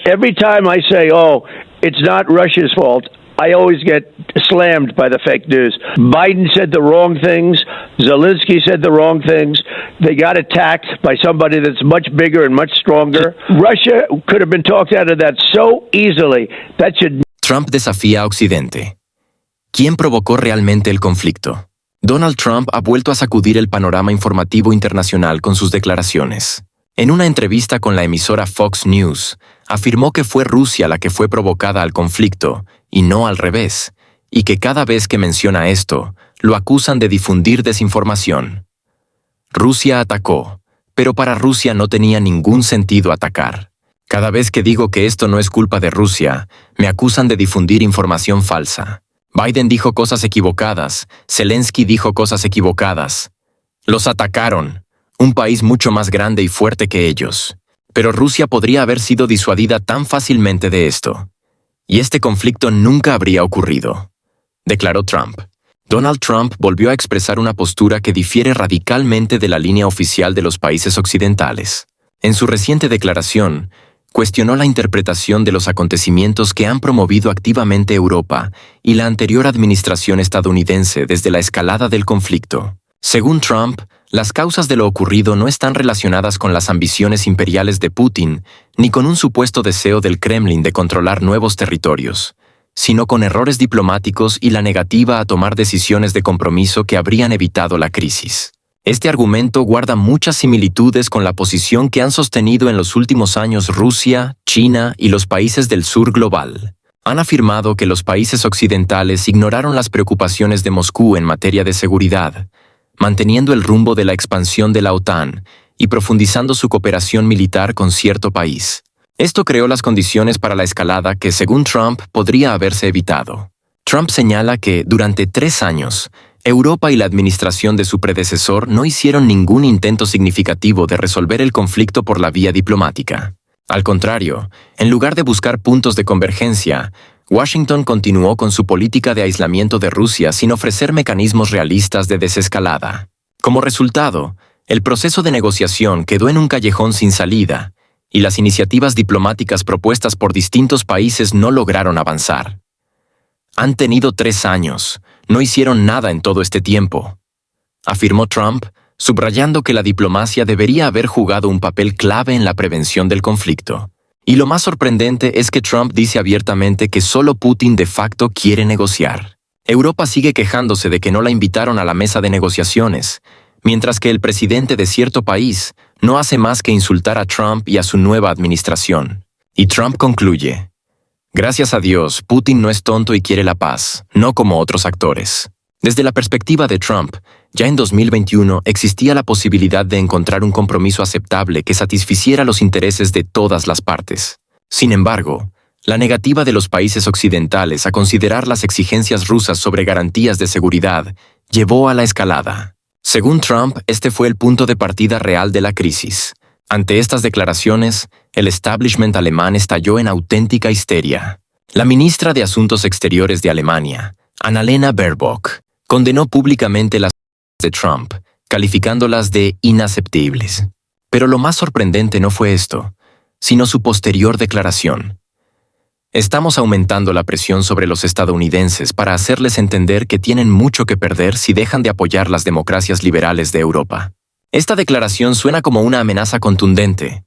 Every time I say, oh, it's not Russia's fault, I always get slammed by the fake news. Biden said the wrong things. Zelensky said the wrong things. They got attacked by somebody that's much bigger and much stronger. Russia could have been talked out of that so easily. That should... Trump desafía a Occidente. ¿Quién provocó realmente el conflicto? Donald Trump ha vuelto a sacudir el panorama informativo internacional con sus declaraciones. En una entrevista con la emisora Fox News, afirmó que fue Rusia la que fue provocada al conflicto, y no al revés, y que cada vez que menciona esto, lo acusan de difundir desinformación. Rusia atacó, pero para Rusia no tenía ningún sentido atacar. Cada vez que digo que esto no es culpa de Rusia, me acusan de difundir información falsa. Biden dijo cosas equivocadas, Zelensky dijo cosas equivocadas. Los atacaron, un país mucho más grande y fuerte que ellos. Pero Rusia podría haber sido disuadida tan fácilmente de esto. Y este conflicto nunca habría ocurrido, declaró Trump. Donald Trump volvió a expresar una postura que difiere radicalmente de la línea oficial de los países occidentales. En su reciente declaración, cuestionó la interpretación de los acontecimientos que han promovido activamente Europa y la anterior administración estadounidense desde la escalada del conflicto. Según Trump, las causas de lo ocurrido no están relacionadas con las ambiciones imperiales de Putin ni con un supuesto deseo del Kremlin de controlar nuevos territorios, sino con errores diplomáticos y la negativa a tomar decisiones de compromiso que habrían evitado la crisis. Este argumento guarda muchas similitudes con la posición que han sostenido en los últimos años Rusia, China y los países del sur global. Han afirmado que los países occidentales ignoraron las preocupaciones de Moscú en materia de seguridad, manteniendo el rumbo de la expansión de la OTAN y profundizando su cooperación militar con cierto país. Esto creó las condiciones para la escalada que, según Trump, podría haberse evitado. Trump señala que, durante 3 años, Europa y la administración de su predecesor no hicieron ningún intento significativo de resolver el conflicto por la vía diplomática. Al contrario, en lugar de buscar puntos de convergencia, Washington continuó con su política de aislamiento de Rusia sin ofrecer mecanismos realistas de desescalada. Como resultado, el proceso de negociación quedó en un callejón sin salida, y las iniciativas diplomáticas propuestas por distintos países no lograron avanzar. Han tenido 3 años, no hicieron nada en todo este tiempo, afirmó Trump, subrayando que la diplomacia debería haber jugado un papel clave en la prevención del conflicto. Y lo más sorprendente es que Trump dice abiertamente que solo Putin de facto quiere negociar. Europa sigue quejándose de que no la invitaron a la mesa de negociaciones, mientras que el presidente de cierto país no hace más que insultar a Trump y a su nueva administración. Y Trump concluye: gracias a Dios, Putin no es tonto y quiere la paz, no como otros actores. Desde la perspectiva de Trump, ya en 2021 existía la posibilidad de encontrar un compromiso aceptable que satisficiera los intereses de todas las partes. Sin embargo, la negativa de los países occidentales a considerar las exigencias rusas sobre garantías de seguridad llevó a la escalada. Según Trump, este fue el punto de partida real de la crisis. Ante estas declaraciones, el establishment alemán estalló en auténtica histeria. La ministra de Asuntos Exteriores de Alemania, Annalena Baerbock, condenó públicamente las de Trump, calificándolas de inaceptables. Pero lo más sorprendente no fue esto, sino su posterior declaración. Estamos aumentando la presión sobre los estadounidenses para hacerles entender que tienen mucho que perder si dejan de apoyar las democracias liberales de Europa. Esta declaración suena como una amenaza contundente,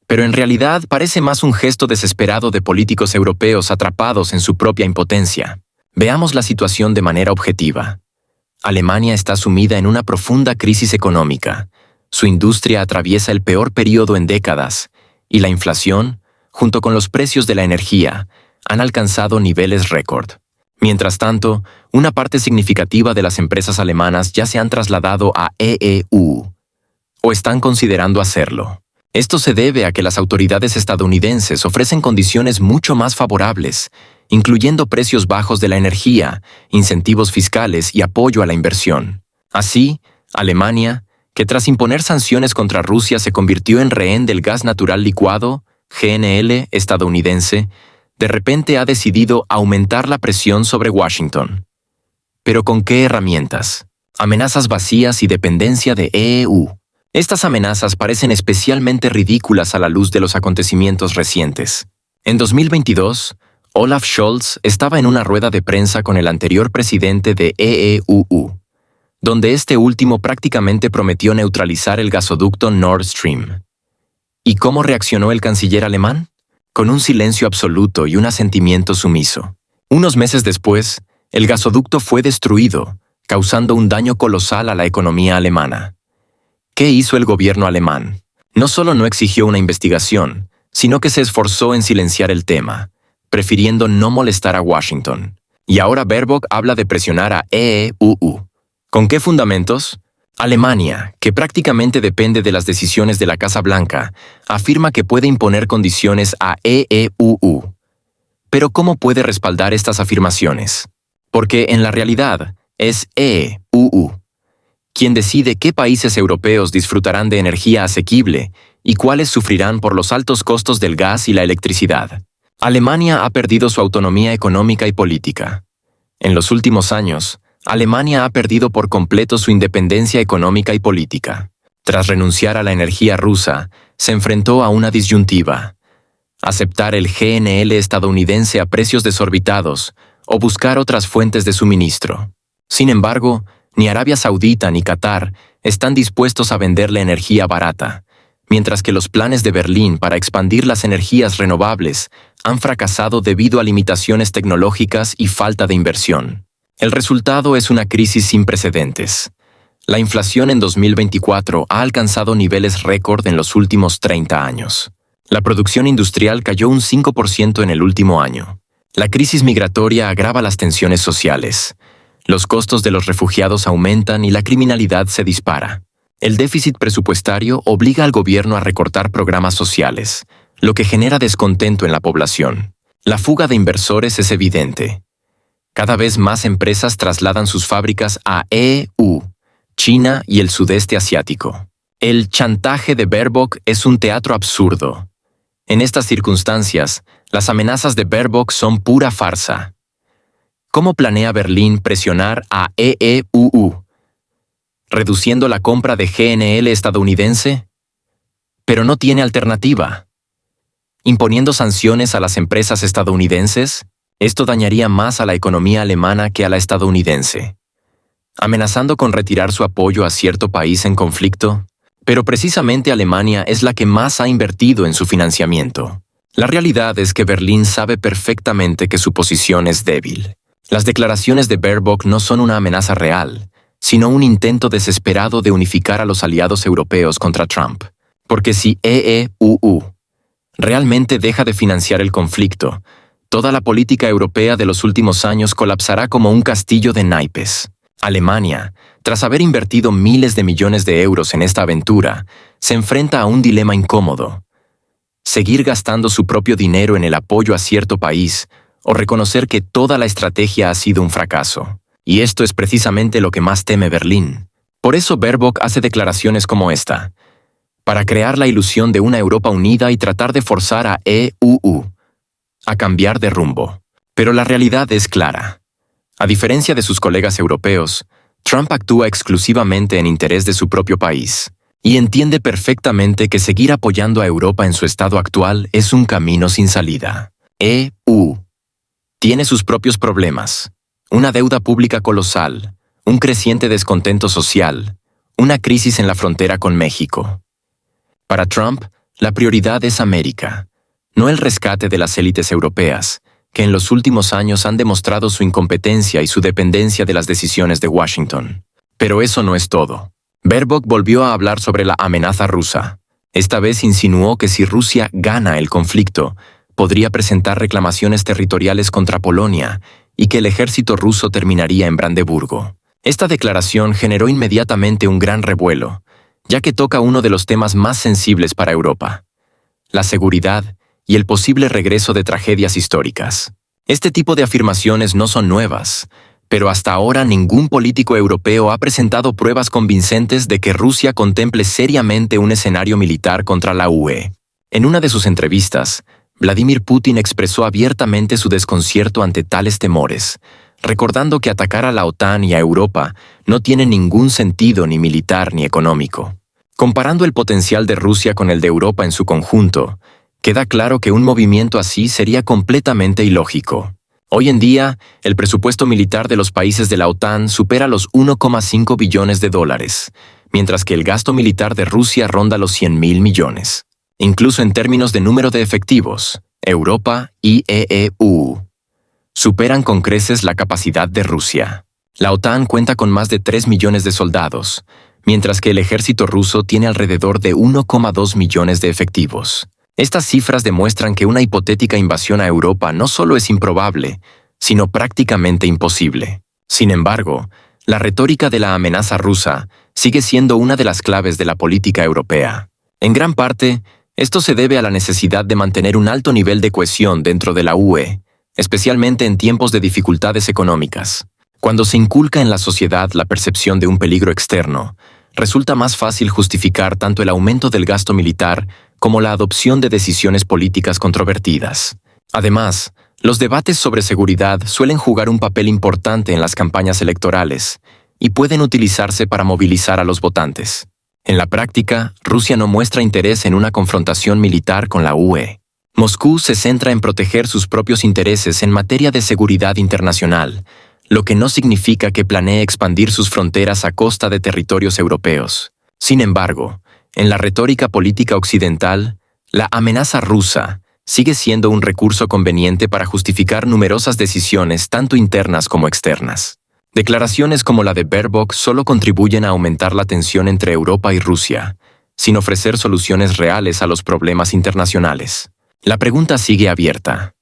pero en realidad parece más un gesto desesperado de políticos europeos atrapados en su propia impotencia. Veamos la situación de manera objetiva. Alemania está sumida en una profunda crisis económica, su industria atraviesa el peor periodo en décadas, y la inflación, junto con los precios de la energía, han alcanzado niveles récord. Mientras tanto, una parte significativa de las empresas alemanas ya se han trasladado a EU, o están considerando hacerlo. Esto se debe a que las autoridades estadounidenses ofrecen condiciones mucho más favorables, incluyendo precios bajos de la energía, incentivos fiscales y apoyo a la inversión. Así, Alemania, que tras imponer sanciones contra Rusia se convirtió en rehén del gas natural licuado, GNL, estadounidense, de repente ha decidido aumentar la presión sobre Washington. ¿Pero con qué herramientas? Amenazas vacías y dependencia de EU. Estas amenazas parecen especialmente ridículas a la luz de los acontecimientos recientes. En 2022, Olaf Scholz estaba en una rueda de prensa con el anterior presidente de EEUU, donde este último prácticamente prometió neutralizar el gasoducto Nord Stream. ¿Y cómo reaccionó el canciller alemán? Con un silencio absoluto y un asentimiento sumiso. Unos meses después, el gasoducto fue destruido, causando un daño colosal a la economía alemana. ¿Qué hizo el gobierno alemán? No solo no exigió una investigación, sino que se esforzó en silenciar el tema, prefiriendo no molestar a Washington. Y ahora Baerbock habla de presionar a EEUU. ¿Con qué fundamentos? Alemania, que prácticamente depende de las decisiones de la Casa Blanca, afirma que puede imponer condiciones a EEUU. Pero ¿cómo puede respaldar estas afirmaciones? Porque en la realidad es EEUU quien decide qué países europeos disfrutarán de energía asequible y cuáles sufrirán por los altos costos del gas y la electricidad. Alemania ha perdido su autonomía económica y política. En los últimos años, Alemania ha perdido por completo su independencia económica y política. Tras renunciar a la energía rusa, se enfrentó a una disyuntiva: aceptar el GNL estadounidense a precios desorbitados o buscar otras fuentes de suministro. Sin embargo, ni Arabia Saudita ni Qatar están dispuestos a venderle energía barata, mientras que los planes de Berlín para expandir las energías renovables han fracasado debido a limitaciones tecnológicas y falta de inversión. El resultado es una crisis sin precedentes. La inflación en 2024 ha alcanzado niveles récord en los últimos 30 años. La producción industrial cayó un 5% en el último año. La crisis migratoria agrava las tensiones sociales. Los costos de los refugiados aumentan y la criminalidad se dispara. El déficit presupuestario obliga al gobierno a recortar programas sociales, lo que genera descontento en la población. La fuga de inversores es evidente. Cada vez más empresas trasladan sus fábricas a EU, China y el sudeste asiático. El chantaje de Baerbock es un teatro absurdo. En estas circunstancias, las amenazas de Baerbock son pura farsa. ¿Cómo planea Berlín presionar a EEUU? ¿Reduciendo la compra de GNL estadounidense? Pero no tiene alternativa. ¿Imponiendo sanciones a las empresas estadounidenses? Esto dañaría más a la economía alemana que a la estadounidense. ¿Amenazando con retirar su apoyo a cierto país en conflicto? Pero precisamente Alemania es la que más ha invertido en su financiamiento. La realidad es que Berlín sabe perfectamente que su posición es débil. Las declaraciones de Baerbock no son una amenaza real, sino un intento desesperado de unificar a los aliados europeos contra Trump. Porque si EEUU realmente deja de financiar el conflicto, toda la política europea de los últimos años colapsará como un castillo de naipes. Alemania, tras haber invertido miles de millones de euros en esta aventura, se enfrenta a un dilema incómodo: seguir gastando su propio dinero en el apoyo a cierto país o reconocer que toda la estrategia ha sido un fracaso. Y esto es precisamente lo que más teme Berlín. Por eso Baerbock hace declaraciones como esta, para crear la ilusión de una Europa unida y tratar de forzar a EUU a cambiar de rumbo. Pero la realidad es clara. A diferencia de sus colegas europeos, Trump actúa exclusivamente en interés de su propio país y entiende perfectamente que seguir apoyando a Europa en su estado actual es un camino sin salida. EU tiene sus propios problemas: una deuda pública colosal, un creciente descontento social, una crisis en la frontera con México. Para Trump, la prioridad es América, no el rescate de las élites europeas, que en los últimos años han demostrado su incompetencia y su dependencia de las decisiones de Washington. Pero eso no es todo. Baerbock volvió a hablar sobre la amenaza rusa. Esta vez insinuó que si Rusia gana el conflicto, podría presentar reclamaciones territoriales contra Polonia y que el ejército ruso terminaría en Brandeburgo. Esta declaración generó inmediatamente un gran revuelo, ya que toca uno de los temas más sensibles para Europa: la seguridad y el posible regreso de tragedias históricas. Este tipo de afirmaciones no son nuevas, pero hasta ahora ningún político europeo ha presentado pruebas convincentes de que Rusia contemple seriamente un escenario militar contra la UE. En una de sus entrevistas, Vladimir Putin expresó abiertamente su desconcierto ante tales temores, recordando que atacar a la OTAN y a Europa no tiene ningún sentido ni militar ni económico. Comparando el potencial de Rusia con el de Europa en su conjunto, Queda claro que un movimiento así sería completamente ilógico. Hoy en día, el presupuesto militar de los países de la OTAN supera los 1,5 billones de dólares, mientras que el gasto militar de Rusia ronda los 100.000 millones. Incluso en términos de número de efectivos, Europa y EU superan con creces la capacidad de Rusia. La OTAN cuenta con más de 3 millones de soldados, mientras que el ejército ruso tiene alrededor de 1,2 millones de efectivos. Estas cifras demuestran que una hipotética invasión a Europa no solo es improbable, sino prácticamente imposible. Sin embargo, la retórica de la amenaza rusa sigue siendo una de las claves de la política europea. En gran parte, esto se debe a la necesidad de mantener un alto nivel de cohesión dentro de la UE, especialmente en tiempos de dificultades económicas. Cuando se inculca en la sociedad la percepción de un peligro externo, resulta más fácil justificar tanto el aumento del gasto militar como la adopción de decisiones políticas controvertidas. Además, los debates sobre seguridad suelen jugar un papel importante en las campañas electorales y pueden utilizarse para movilizar a los votantes. En la práctica, Rusia no muestra interés en una confrontación militar con la UE. Moscú se centra en proteger sus propios intereses en materia de seguridad internacional, lo que no significa que planee expandir sus fronteras a costa de territorios europeos. Sin embargo, en la retórica política occidental, la amenaza rusa sigue siendo un recurso conveniente para justificar numerosas decisiones tanto internas como externas. Declaraciones como la de Baerbock solo contribuyen a aumentar la tensión entre Europa y Rusia, sin ofrecer soluciones reales a los problemas internacionales. La pregunta sigue abierta.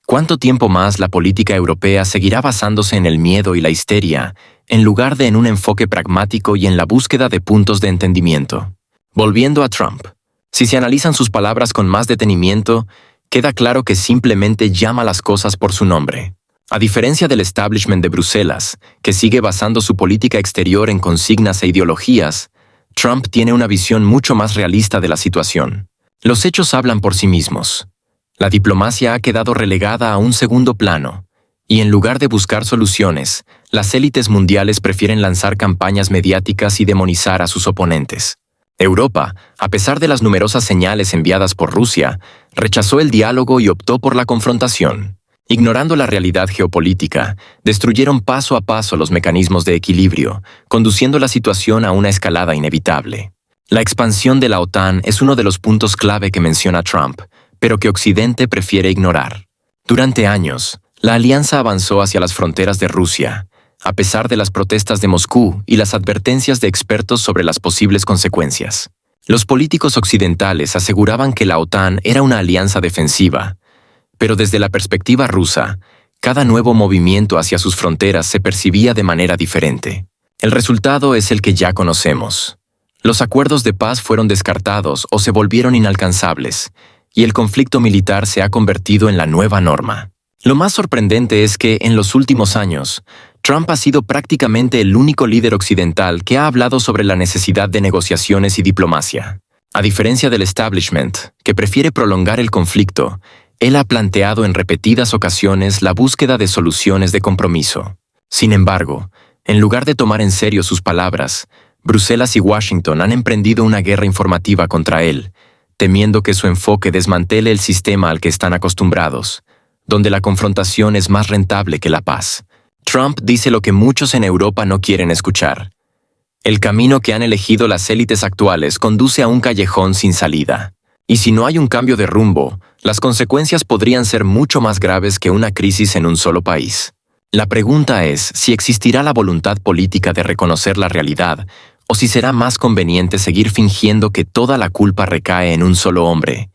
¿Cuánto tiempo más la política europea seguirá basándose en el miedo y la histeria, en lugar de en un enfoque pragmático y en la búsqueda de puntos de entendimiento? Volviendo a Trump, si se analizan sus palabras con más detenimiento, queda claro que simplemente llama las cosas por su nombre. A diferencia del establishment de Bruselas, que sigue basando su política exterior en consignas e ideologías, Trump tiene una visión mucho más realista de la situación. Los hechos hablan por sí mismos. La diplomacia ha quedado relegada a un segundo plano, y en lugar de buscar soluciones, las élites mundiales prefieren lanzar campañas mediáticas y demonizar a sus oponentes. Europa, a pesar de las numerosas señales enviadas por Rusia, rechazó el diálogo y optó por la confrontación. Ignorando la realidad geopolítica, destruyeron paso a paso los mecanismos de equilibrio, conduciendo la situación a una escalada inevitable. La expansión de la OTAN es uno de los puntos clave que menciona Trump, pero que Occidente prefiere ignorar. Durante años, la alianza avanzó hacia las fronteras de Rusia, a pesar de las protestas de Moscú y las advertencias de expertos sobre las posibles consecuencias. Los políticos occidentales aseguraban que la OTAN era una alianza defensiva, pero desde la perspectiva rusa, cada nuevo movimiento hacia sus fronteras se percibía de manera diferente. El resultado es el que ya conocemos. Los acuerdos de paz fueron descartados o se volvieron inalcanzables, y el conflicto militar se ha convertido en la nueva norma. Lo más sorprendente es que, en los últimos años, Trump ha sido prácticamente el único líder occidental que ha hablado sobre la necesidad de negociaciones y diplomacia. A diferencia del establishment, que prefiere prolongar el conflicto, él ha planteado en repetidas ocasiones la búsqueda de soluciones de compromiso. Sin embargo, en lugar de tomar en serio sus palabras, Bruselas y Washington han emprendido una guerra informativa contra él, temiendo que su enfoque desmantele el sistema al que están acostumbrados, donde la confrontación es más rentable que la paz. Trump dice lo que muchos en Europa no quieren escuchar. El camino que han elegido las élites actuales conduce a un callejón sin salida. Y si no hay un cambio de rumbo, las consecuencias podrían ser mucho más graves que una crisis en un solo país. La pregunta es si existirá la voluntad política de reconocer la realidad, o si será más conveniente seguir fingiendo que toda la culpa recae en un solo hombre,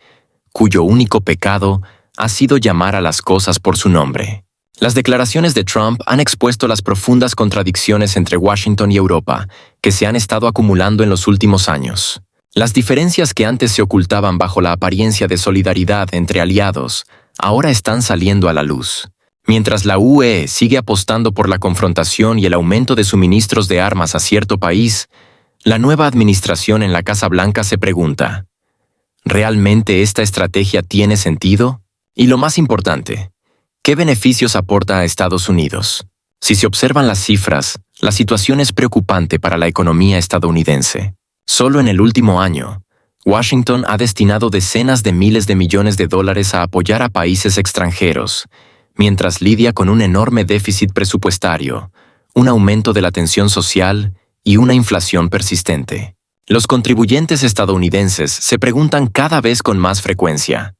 cuyo único pecado ha sido llamar a las cosas por su nombre. Las declaraciones de Trump han expuesto las profundas contradicciones entre Washington y Europa, que se han estado acumulando en los últimos años. Las diferencias que antes se ocultaban bajo la apariencia de solidaridad entre aliados, ahora están saliendo a la luz. Mientras la UE sigue apostando por la confrontación y el aumento de suministros de armas a cierto país, la nueva administración en la Casa Blanca se pregunta, ¿realmente esta estrategia tiene sentido? Y lo más importante, ¿qué beneficios aporta a Estados Unidos? Si se observan las cifras, la situación es preocupante para la economía estadounidense. Solo en el último año, Washington ha destinado decenas de miles de millones de dólares a apoyar a países extranjeros, mientras lidia con un enorme déficit presupuestario, un aumento de la tensión social y una inflación persistente. Los contribuyentes estadounidenses se preguntan cada vez con más frecuencia: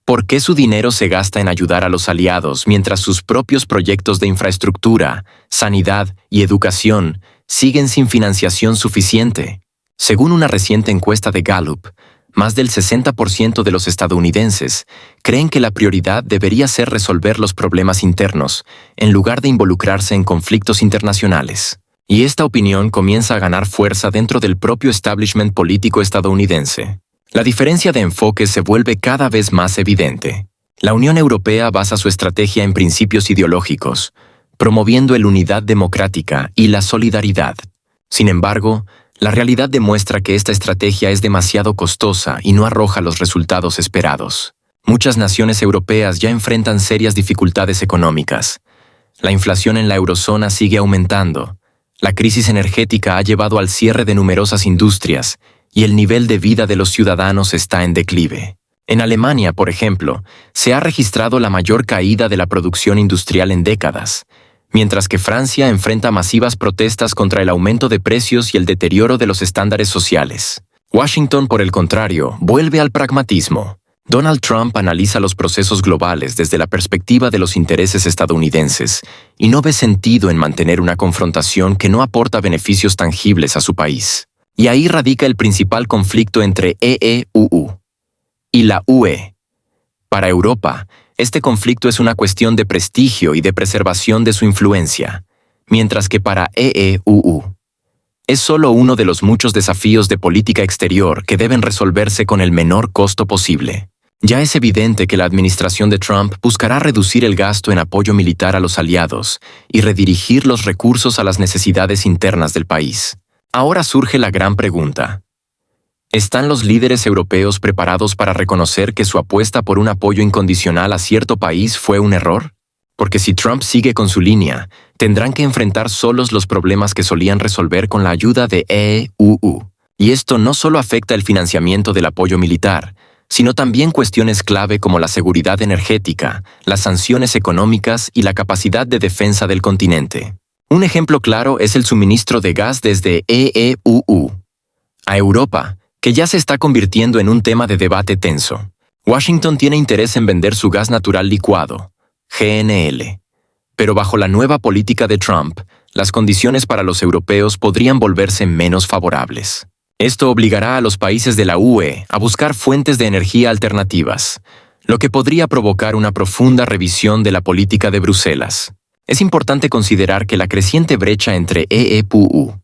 ¿por qué su dinero se gasta en ayudar a los aliados mientras sus propios proyectos de infraestructura, sanidad y educación siguen sin financiación suficiente? Según una reciente encuesta de Gallup, más del 60% de los estadounidenses creen que la prioridad debería ser resolver los problemas internos, en lugar de involucrarse en conflictos internacionales. Y esta opinión comienza a ganar fuerza dentro del propio establishment político estadounidense. La diferencia de enfoque se vuelve cada vez más evidente. La Unión Europea basa su estrategia en principios ideológicos, promoviendo la unidad democrática y la solidaridad. Sin embargo, la realidad demuestra que esta estrategia es demasiado costosa y no arroja los resultados esperados. Muchas naciones europeas ya enfrentan serias dificultades económicas. La inflación en la eurozona sigue aumentando. La crisis energética ha llevado al cierre de numerosas industrias y el nivel de vida de los ciudadanos está en declive. En Alemania, por ejemplo, se ha registrado la mayor caída de la producción industrial en décadas, mientras que Francia enfrenta masivas protestas contra el aumento de precios y el deterioro de los estándares sociales. Washington, por el contrario, vuelve al pragmatismo. Donald Trump analiza los procesos globales desde la perspectiva de los intereses estadounidenses y no ve sentido en mantener una confrontación que no aporta beneficios tangibles a su país. Y ahí radica el principal conflicto entre EEUU y la UE. Para Europa, este conflicto es una cuestión de prestigio y de preservación de su influencia, mientras que para EEUU es solo uno de los muchos desafíos de política exterior que deben resolverse con el menor costo posible. Ya es evidente que la administración de Trump buscará reducir el gasto en apoyo militar a los aliados y redirigir los recursos a las necesidades internas del país. Ahora surge la gran pregunta: ¿están los líderes europeos preparados para reconocer que su apuesta por un apoyo incondicional a cierto país fue un error? Porque si Trump sigue con su línea, tendrán que enfrentar solos los problemas que solían resolver con la ayuda de EEUU. Y esto no solo afecta el financiamiento del apoyo militar, sino también cuestiones clave como la seguridad energética, las sanciones económicas y la capacidad de defensa del continente. Un ejemplo claro es el suministro de gas desde EEUU a Europa, que ya se está convirtiendo en un tema de debate tenso. Washington tiene interés en vender su gas natural licuado, GNL. Pero bajo la nueva política de Trump, las condiciones para los europeos podrían volverse menos favorables. Esto obligará a los países de la UE a buscar fuentes de energía alternativas, lo que podría provocar una profunda revisión de la política de Bruselas. Es importante considerar que la creciente brecha entre EEUU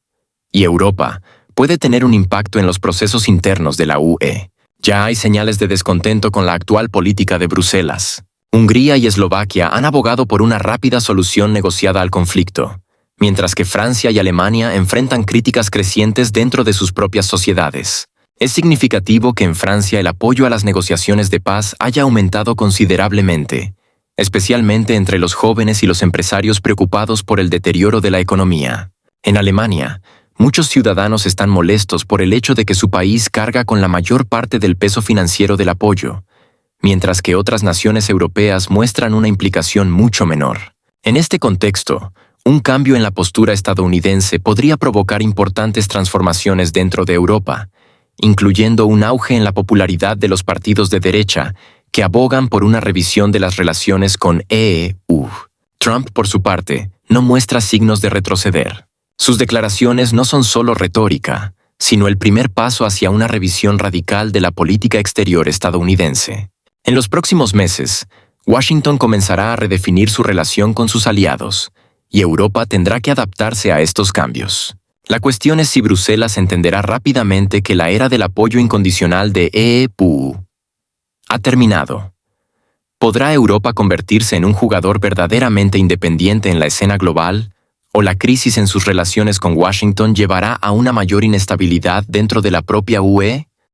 y Europa puede tener un impacto en los procesos internos de la UE. Ya hay señales de descontento con la actual política de Bruselas. Hungría y Eslovaquia han abogado por una rápida solución negociada al conflicto, mientras que Francia y Alemania enfrentan críticas crecientes dentro de sus propias sociedades. Es significativo que en Francia el apoyo a las negociaciones de paz haya aumentado considerablemente, especialmente entre los jóvenes y los empresarios preocupados por el deterioro de la economía. En Alemania, muchos ciudadanos están molestos por el hecho de que su país carga con la mayor parte del peso financiero del apoyo, mientras que otras naciones europeas muestran una implicación mucho menor. En este contexto, un cambio en la postura estadounidense podría provocar importantes transformaciones dentro de Europa, incluyendo un auge en la popularidad de los partidos de derecha que abogan por una revisión de las relaciones con EU. Trump, por su parte, no muestra signos de retroceder. Sus declaraciones no son solo retórica, sino el primer paso hacia una revisión radical de la política exterior estadounidense. En los próximos meses, Washington comenzará a redefinir su relación con sus aliados, y Europa tendrá que adaptarse a estos cambios. La cuestión es si Bruselas entenderá rápidamente que la era del apoyo incondicional de EEU ha terminado. ¿Podrá Europa convertirse en un jugador verdaderamente independiente en la escena global? ¿O la crisis en sus relaciones con Washington llevará a una mayor inestabilidad dentro de la propia UE?